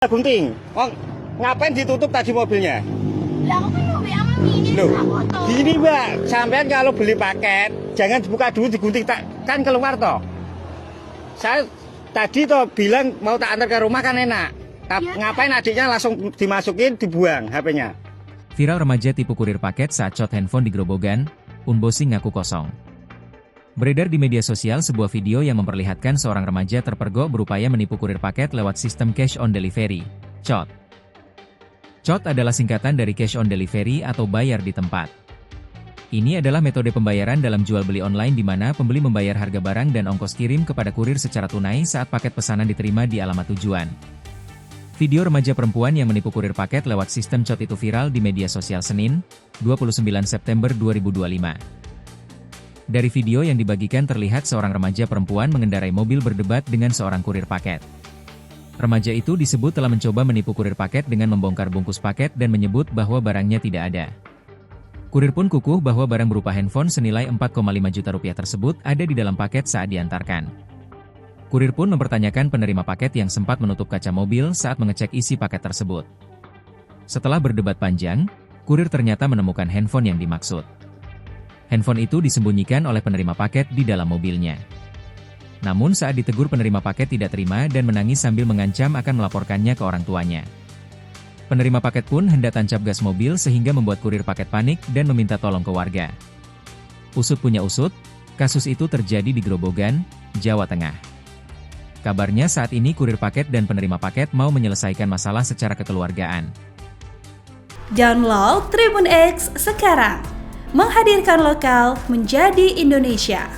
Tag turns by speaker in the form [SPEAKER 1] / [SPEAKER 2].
[SPEAKER 1] Gunting, oh, ngapain ditutup tadi mobilnya?
[SPEAKER 2] Lah aku kan mau WA mami ini
[SPEAKER 1] Loh,
[SPEAKER 2] foto.
[SPEAKER 1] gini mbak, sampean kalau beli paket jangan dibuka dulu digunting kan keluar toh. Saya tadi toh bilang mau tak antar ke rumah kan enak.
[SPEAKER 2] Ya,
[SPEAKER 1] Ngapain adiknya langsung dimasukin dibuang HP-nya?
[SPEAKER 3] Viral remaja tipu kurir paket saat shot handphone di Grobogan, Unbossing ngaku kosong. Beredar di media sosial sebuah video yang memperlihatkan seorang remaja terpergok berupaya menipu kurir paket lewat sistem cash on delivery, COD. COD adalah singkatan dari cash on delivery atau bayar di tempat. Ini adalah metode pembayaran dalam jual beli online di mana pembeli membayar harga barang dan ongkos kirim kepada kurir secara tunai saat paket pesanan diterima di alamat tujuan. Video remaja perempuan yang menipu kurir paket lewat sistem COD itu viral di media sosial Senin, 29 September 2025. Dari video yang dibagikan terlihat seorang remaja perempuan mengendarai mobil berdebat dengan seorang kurir paket. Remaja itu disebut telah mencoba menipu kurir paket dengan membongkar bungkus paket dan menyebut bahwa barangnya tidak ada. Kurir pun kukuh bahwa barang berupa handphone senilai 4,5 juta rupiah tersebut ada di dalam paket saat diantarkan. Kurir pun mempertanyakan penerima paket yang sempat menutup kaca mobil saat mengecek isi paket tersebut. Setelah berdebat panjang, kurir ternyata menemukan handphone yang dimaksud. Handphone itu disembunyikan oleh penerima paket di dalam mobilnya. Namun saat ditegur penerima paket tidak terima dan menangis sambil mengancam akan melaporkannya ke orang tuanya. Penerima paket pun hendak tancap gas mobil sehingga membuat kurir paket panik dan meminta tolong ke warga. Usut punya usut, kasus itu terjadi di Grobogan, Jawa Tengah. Kabarnya saat ini kurir paket dan penerima paket mau menyelesaikan masalah secara kekeluargaan.
[SPEAKER 4] Download Tribun X sekarang, menghadirkan lokal menjadi Indonesia.